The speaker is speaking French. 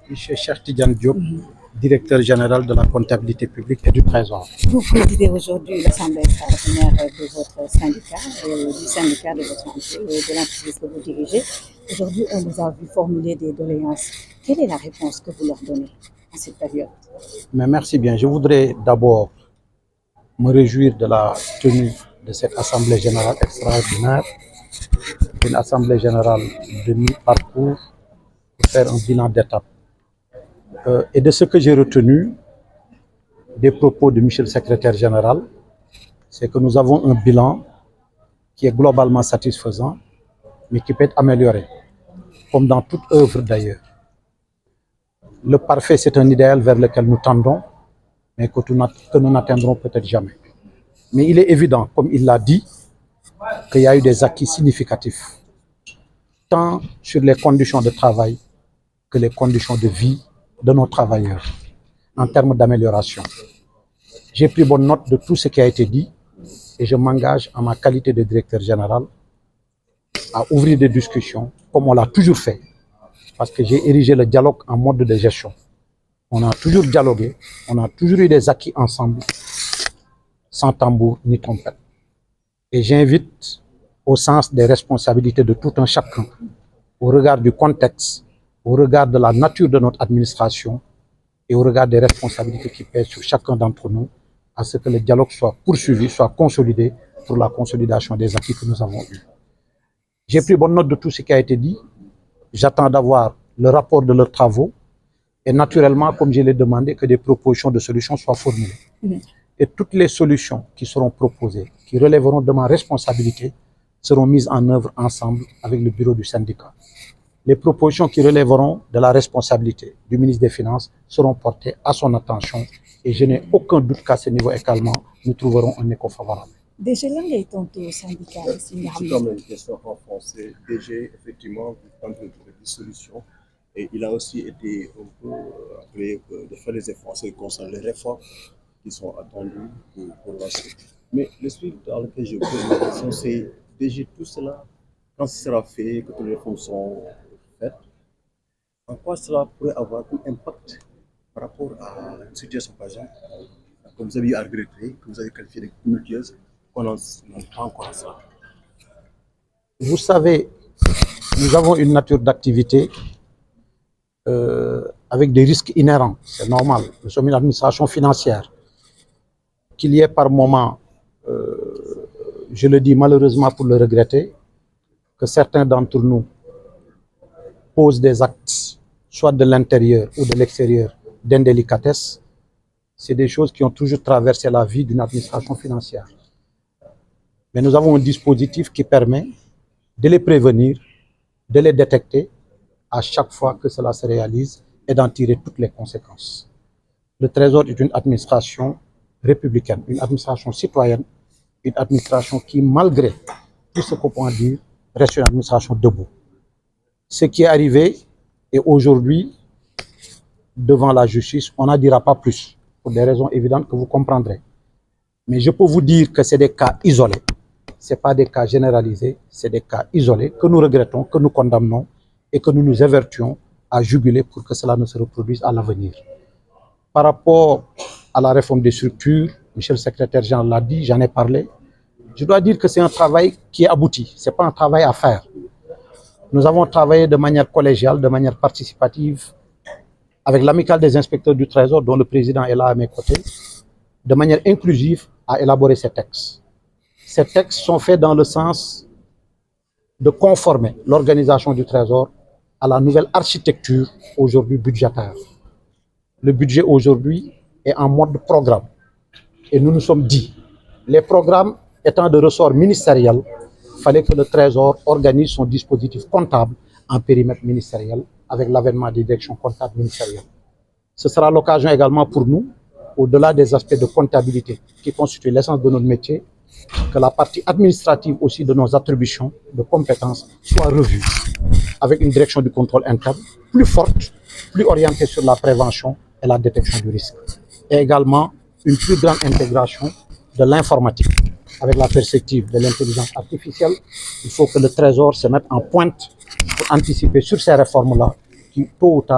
Monsieur Cheikh Tidiane Diop, directeur général de la comptabilité publique et du Trésor. Vous présidez aujourd'hui l'Assemblée extraordinaire de votre syndicat, du syndicat de votre de l'entreprise que vous dirigez. Aujourd'hui, on vous a vu formuler des doléances. Quelle est la réponse que vous leur donnez en cette période? Mais merci bien. Je voudrais d'abord me réjouir de la tenue de cette Assemblée générale extraordinaire, une Assemblée générale de mi-parcours pour faire un bilan d'étape. Et de ce que j'ai retenu des propos de Monsieur le secrétaire général, c'est que nous avons un bilan qui est globalement satisfaisant, mais qui peut être amélioré, comme dans toute œuvre d'ailleurs. Le parfait, c'est un idéal vers lequel nous tendons, mais que nous n'atteindrons peut-être jamais. Mais il est évident, comme il l'a dit, qu'il y a eu des acquis significatifs, tant sur les conditions de travail que les conditions de vie de nos travailleurs, en termes d'amélioration. J'ai pris bonne note de tout ce qui a été dit et je m'engage en ma qualité de directeur général à ouvrir des discussions comme on l'a toujours fait, parce que j'ai érigé le dialogue en mode de gestion. On a toujours dialogué, on a toujours eu des acquis ensemble, sans tambour ni trompette. Et j'invite au sens des responsabilités de tout un chacun, au regard du contexte, au regard de la nature de notre administration et au regard des responsabilités qui pèsent sur chacun d'entre nous, à ce que le dialogue soit poursuivi, soit consolidé pour la consolidation des acquis que nous avons eus. J'ai pris bonne note de tout ce qui a été dit. J'attends d'avoir le rapport de leurs travaux et naturellement, comme je l'ai demandé, que des propositions de solutions soient formulées. Et toutes les solutions qui seront proposées, qui relèveront de ma responsabilité, seront mises en œuvre ensemble avec le bureau du syndicat. Les propositions qui relèveront de la responsabilité du ministre des Finances seront portées à son attention et je n'ai aucun doute qu'à ce niveau également, nous trouverons un écho favorable. Déjà, là, il est au syndicat. C'est comme une question en français. DG, effectivement, vous tentez de trouver des solutions et il a aussi été un peu appelé de faire des efforts concernant les réformes qui sont attendues pour lancer. Mais l'esprit dans lequel je pose la question, c'est DG, tout cela, quand ce sera fait, que toutes les réformes sont faites, en quoi cela pourrait avoir un impact par rapport à une situation, par exemple, que vous avez eu à regretter, que vous avez qualifié de tumultueuse, qu'on n'en pas encore ça. Vous savez, nous avons une nature d'activité avec des risques inhérents, c'est normal. Nous sommes une administration financière. Qu'il y ait par moment, je le dis malheureusement pour le regretter, que certains d'entre nous posent des actes, soit de l'intérieur ou de l'extérieur, d'indélicatesse, c'est des choses qui ont toujours traversé la vie d'une administration financière. Mais nous avons un dispositif qui permet de les prévenir, de les détecter à chaque fois que cela se réalise et d'en tirer toutes les conséquences. Le Trésor est une administration républicaine, une administration citoyenne, une administration qui, malgré tout ce qu'on peut dire, reste une administration debout. Ce qui est arrivé est aujourd'hui devant la justice, on n'en dira pas plus, pour des raisons évidentes que vous comprendrez. Mais je peux vous dire que c'est des cas isolés. Ce n'est pas des cas généralisés, c'est des cas isolés que nous regrettons, que nous condamnons et que nous nous évertuons à juguler pour que cela ne se reproduise à l'avenir. Par rapport à la réforme des structures, Monsieur le secrétaire général l'a dit, j'en ai parlé. Je dois dire que c'est un travail qui est abouti, ce n'est pas un travail à faire. Nous avons travaillé de manière collégiale, de manière participative, avec l'amicale des inspecteurs du Trésor, dont le président est là à mes côtés, de manière inclusive, à élaborer ces textes. Ces textes sont faits dans le sens de conformer l'organisation du Trésor à la nouvelle architecture aujourd'hui budgétaire. Le budget aujourd'hui est en mode programme. Et nous nous sommes dit, les programmes étant de ressort ministériel, il fallait que le Trésor organise son dispositif comptable en périmètre ministériel avec l'avènement des directions comptables ministérielles. Ce sera l'occasion également pour nous, au-delà des aspects de comptabilité qui constituent l'essence de notre métier, que la partie administrative aussi de nos attributions, de compétences, soit revue avec une direction du contrôle interne plus forte, plus orientée sur la prévention et la détection du risque. Et également une plus grande intégration de l'informatique avec la perspective de l'intelligence artificielle. Il faut que le Trésor se mette en pointe pour anticiper sur ces réformes-là qui, tôt ou tard,